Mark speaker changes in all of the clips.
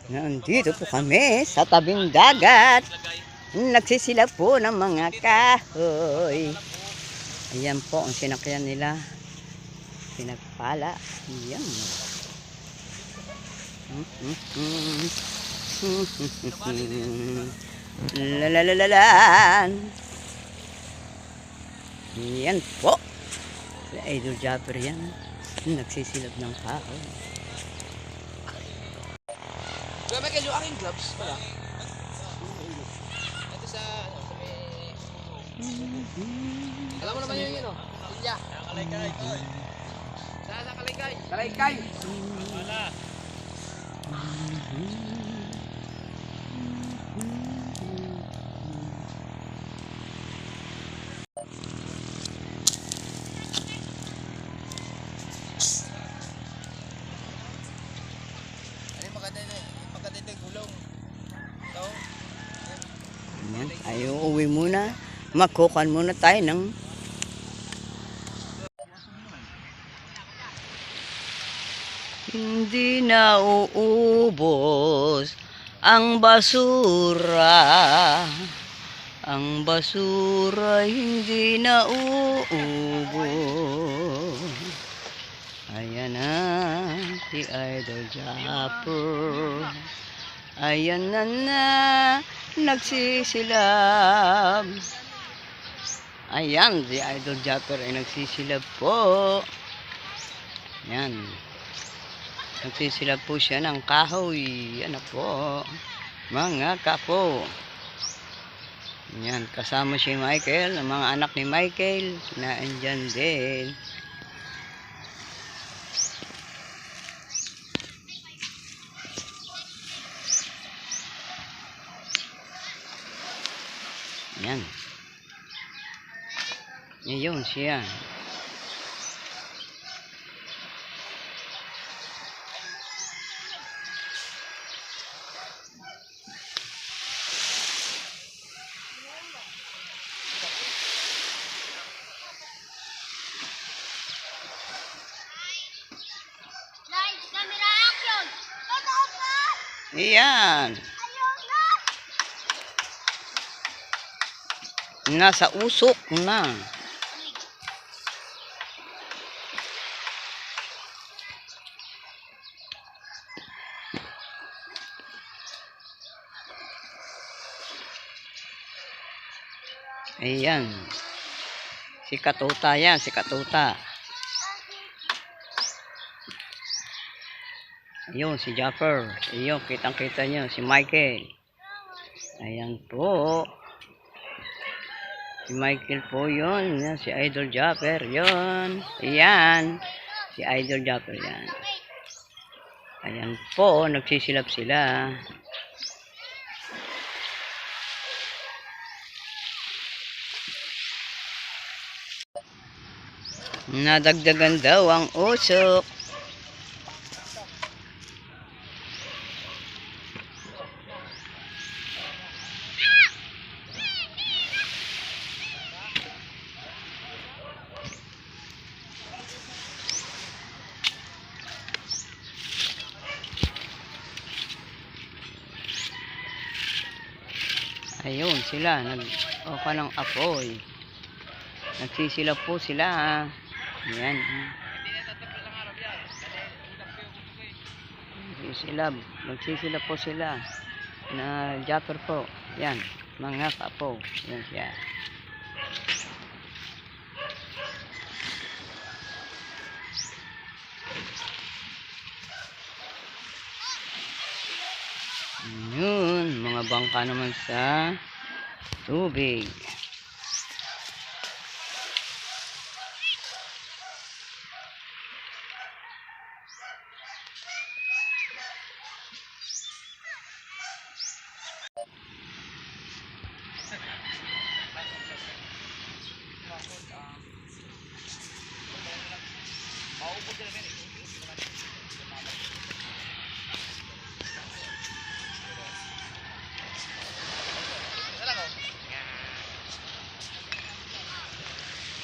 Speaker 1: Nandito po kami sa tabing dagat. Nagsisilap po ng mga kahoy. Ayan po ang sinakyan nila. Pinagpala. Ayan. Lalalalan. Ayan po. Si Idol Japper yan. Nagsisilap ng kahoy.
Speaker 2: Kaya may kayo aking gloves pala. Ito sa may... Alam mo naman yung yun, Ilya. Kalaykay. Sa kalaykay. Kalaykay. Wala. Maganda yung gulong. Ito.
Speaker 1: Ayan, tayo uwi muna. Magkukan muna tayo ng hindi na uubos ang basura. Ang basura hindi na uubos. Ayan na si Idol Japper. Ayan na nagsisilab. Ayan, si Idol Japper ay nagsisilab po. Ayan. Nagsisilab po siya ng kahoy. Ano po, mga kapo. Ayan, kasama si Michael, ang mga anak ni Michael na andyan din. Ayan. Yun siya.
Speaker 3: Lights, camera, action! Totoo ba?
Speaker 1: Ayan.
Speaker 3: Ayaw na!
Speaker 1: Nasa usok na. Ayan. Si Katuta yan, si Katuta. Ayun, si Japper. Ayun, kitang-kita nyo, si Michael. Ayan po. Si Michael po yun. Yan, si Idol Japper yun. Ayan. Si Idol Japper yan. Ayan po, nagsisilap sila. Nadagdagan daw ang usok. Ayun sila, nag-oka ng apoy. Nagsisilap po sila. Ayan. Nagsisilap po sila na Japper po. Yan, mga kapo. Yan siya. Yun, mga bangka naman sa tubig.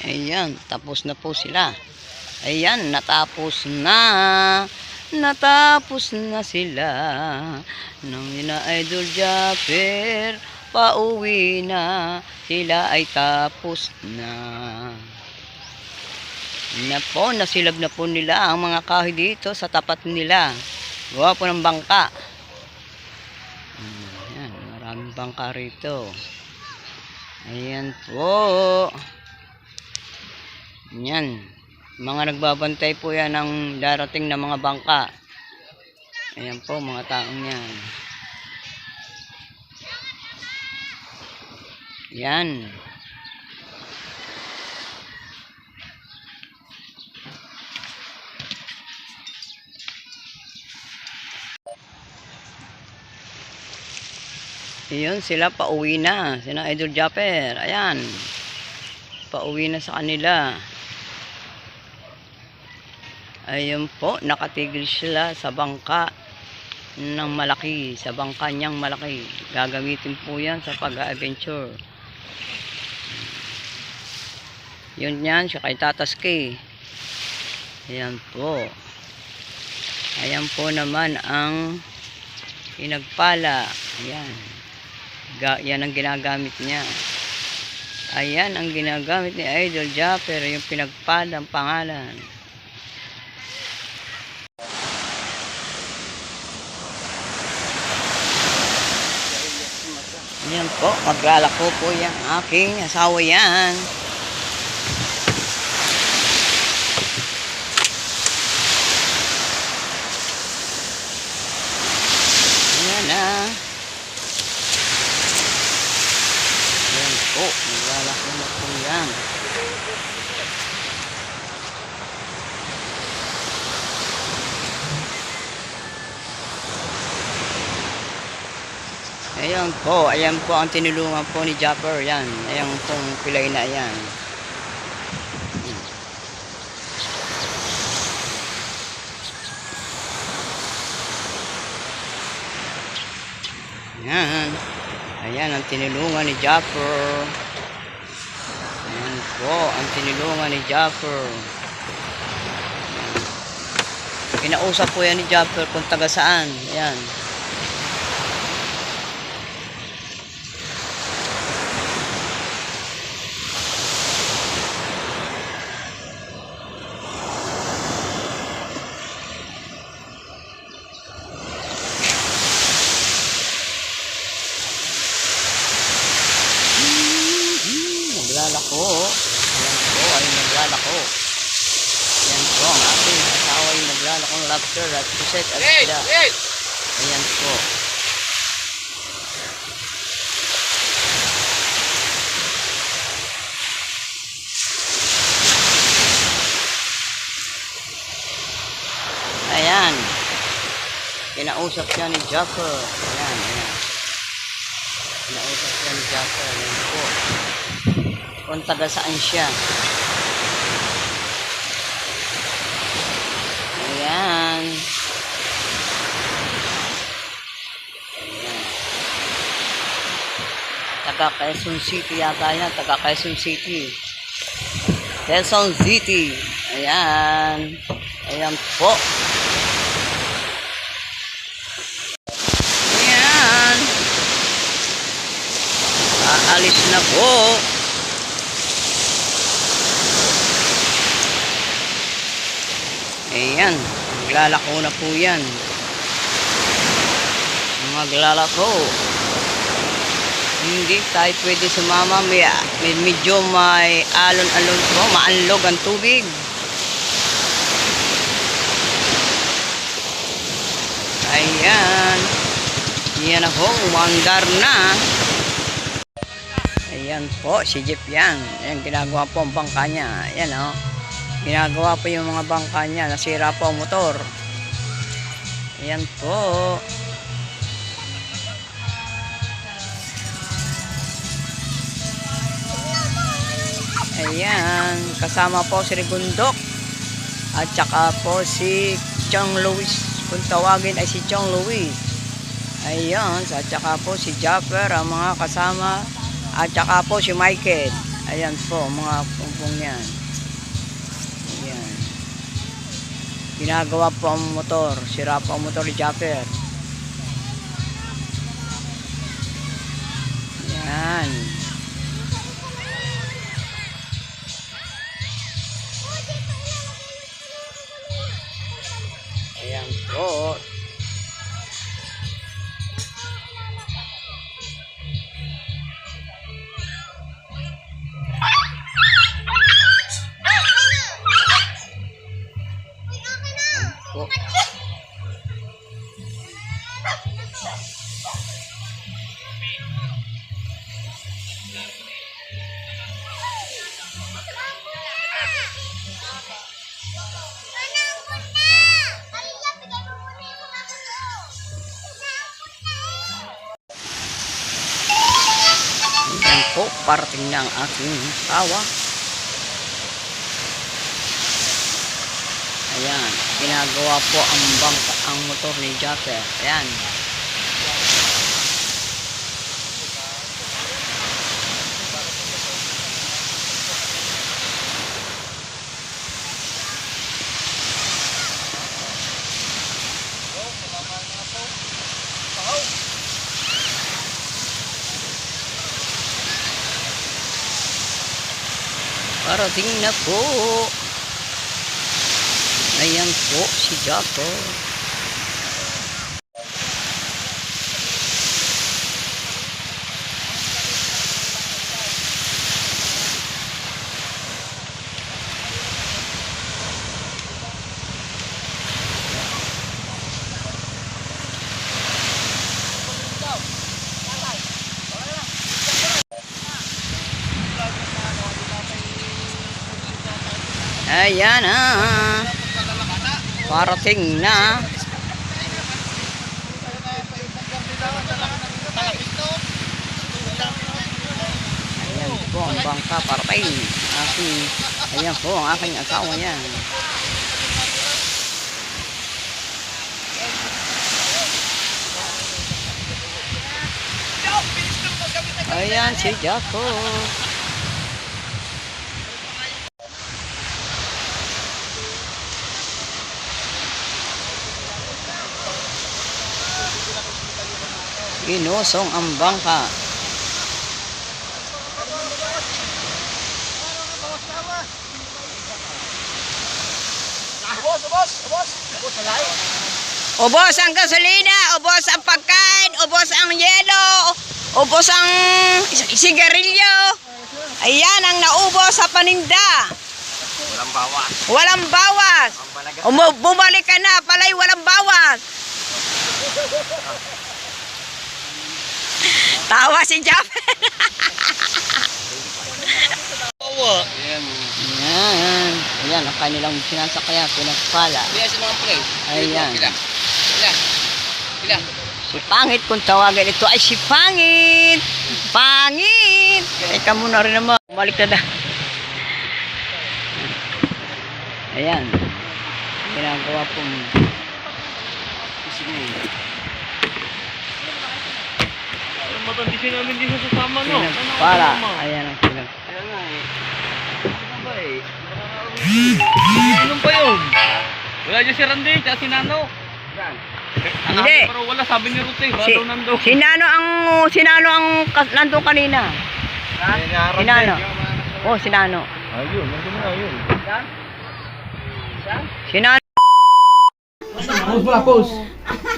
Speaker 1: Ayan, tapos na po sila. Ayan, natapos na. natapos na sila. Nang nina Idol Japper, pauwi na, sila ay tapos na. Nasilab na po nila ang mga kahoy dito sa tapat nila. Gawa po ng bangka. Ayan, maraming bangka rito. Ayan po. Ayan. Mga nagbabantay po yan ng darating na mga bangka. Ayan po, mga taong yan. Yan. Ayun, sila pauwi na. Sina Idol Japper. Ayan. Pauwi na sa kanila. Ayun po, nakatigil sila sa bangka ng malaki, sa bangka niyang malaki. Gagamitin po yan sa pag-adventure. Yun yan, siya kay Tataski. Ayan po. Ayan po naman ang pinagpala. Ayan. Yan ang ginagamit niya. Ayan ang ginagamit ni Idol Japper, yung pinagpala ang pangalan. Yan po, maglalako po yung aking asawa yan. Ayan na. Yan po, maglalako na po yan. Ayan po ang tinulungan po ni Japper, yan. Ayan pong pilay na yan. Ayan. Ayan ang tinulungan ni Japper. Ayan po ang tinulungan ni Japper. Kinausap po yan ni Japper kung taga saan. Ayan. Naglalako. Ayan po ay naglalako. Ayan po ang aking asawa ay naglalako ng lobster at puset at sila. Ayan po. Ayan. Kinausap siya ni Japper. Ayan, ayan. Kinausap siya ni Japper. Ayan po. Kung taga saan siya. Ayan. Ayan. Taga Quezon City yata yan. Taga Quezon City. Quezon City. Ayan. Ayan po. Ayan. Aalis na po. Ayan, maglalako na po yan. Maglalako. Hindi tayo pwede sumama. Medyo may alon-alon po. Maanlog ang tubig. Ayan. Yan na po, umandar na. Ayan po, si Jeep yan. Ayan, ginagawa po ang bangka niya. Ayan o. Ginagawa pa yung mga bangka niya. Nasira pa ang motor. Ayan po. Ayan. Kasama po si Rigundok. At saka po si Chong Luis. Kung tawagin ay si Chong Luis. Ayan. At saka po si Japper. Ang mga kasama. At saka po si Michael. Ayan po. Mga pumpong yan. Ginagawa po ang motor. Sira po ang motor ni Japper. Yan. Ayan po. Po. Ayan po, parating na ang aking tawa. Ayan, ginagawa po ang bangka, ang motor ni Japper. Ayan. Parating na po. Ayan po si Japper. Ayan na. Parating na. Ayan po ang bangka parating. Ayan po ang aking asawa niya. Ayan si Jaco. Inusong ang bangka. Ubos ang gasolina, ubos ang pagkain, ubos ang yelo, ubos ang sigarilyo. Ayan ang naubos sa paninda.
Speaker 2: Walang bawas.
Speaker 1: Walang bawas. Bumalik ka na, palay walang bawas. Tawa si Japper.
Speaker 2: Ayan.
Speaker 1: Ayan. Ayan, ang kanilang sinasakyan, pinagpala.
Speaker 2: Pila sa mga pre.
Speaker 1: Ayan.
Speaker 2: Pila.
Speaker 1: Si Pangit, kung tawagan ito ay si Pangit. Pangit. Teka muna rin naman. Balik na. Ayan. Ginagawa po.
Speaker 2: Matandisi namin din sa sasama, no?
Speaker 1: Pinagpala. Ayan ang pinag.
Speaker 2: Kaya nga eh. Ano ba eh? Inom pa yun? Wala dyan si Randy, tsaka si Nano.
Speaker 1: Hindi.
Speaker 2: Pero wala, sabi ni Ruth eh. Baka daw nando.
Speaker 1: Sinano ang nandun kanina? Sinano? Oh, sinano.
Speaker 2: Ayun, nandun na yun.
Speaker 1: Sinano.
Speaker 4: Pause pula, pause.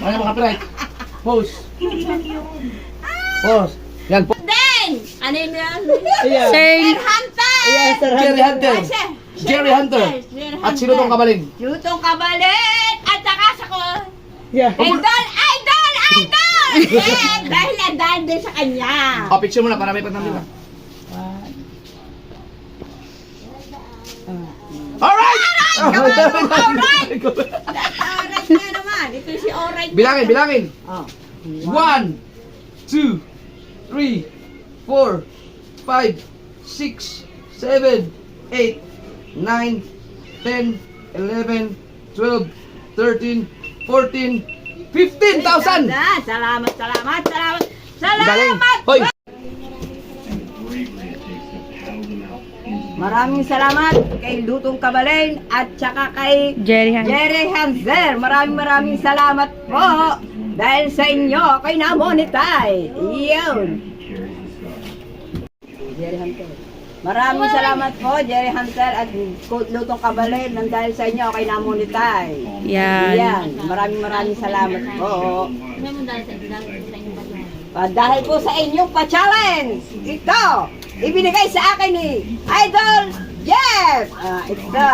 Speaker 4: Mga copyright. Pause. Pause. Yan po.
Speaker 3: Ano yun yan?
Speaker 1: Say.
Speaker 3: Hunter!
Speaker 4: Jerry Hunter. Jerry Hunter. At sino tong kabaling?
Speaker 3: Lutong kabalit! At saka sa ko.
Speaker 4: Yeah.
Speaker 3: Idol! Idol! Idol! Dahil nadaan din sa kanya.
Speaker 4: O, picture muna para may pagtambila. Alright!
Speaker 3: Alright na naman. Ito si Alright.
Speaker 4: Bilangin.
Speaker 3: Oh.
Speaker 4: 1, 2, 3, 4, 5, 6, 7, 8, 9, 10, 11, 12, 13, 14, 15,000!
Speaker 3: Salamat.
Speaker 4: Galing! Hoy!
Speaker 1: Maraming salamat kay Lutong Kabalen at saka kay
Speaker 5: Jerry Hans.
Speaker 1: Jerry Hanser. Maraming salamat po. Dahil sa inyo, ako'y na-monetize. Iyon. Jerry Hunter. Maraming salamat po, Jerry Hunter at Lutong Kabalen. Nang dahil sa inyo, ako'y na-monetize.
Speaker 5: Yan.
Speaker 1: Yan. Maraming salamat po. Dahil po sa inyong pa-challenge, ito, ibinigay sa akin ni Idol Jeff. Ito.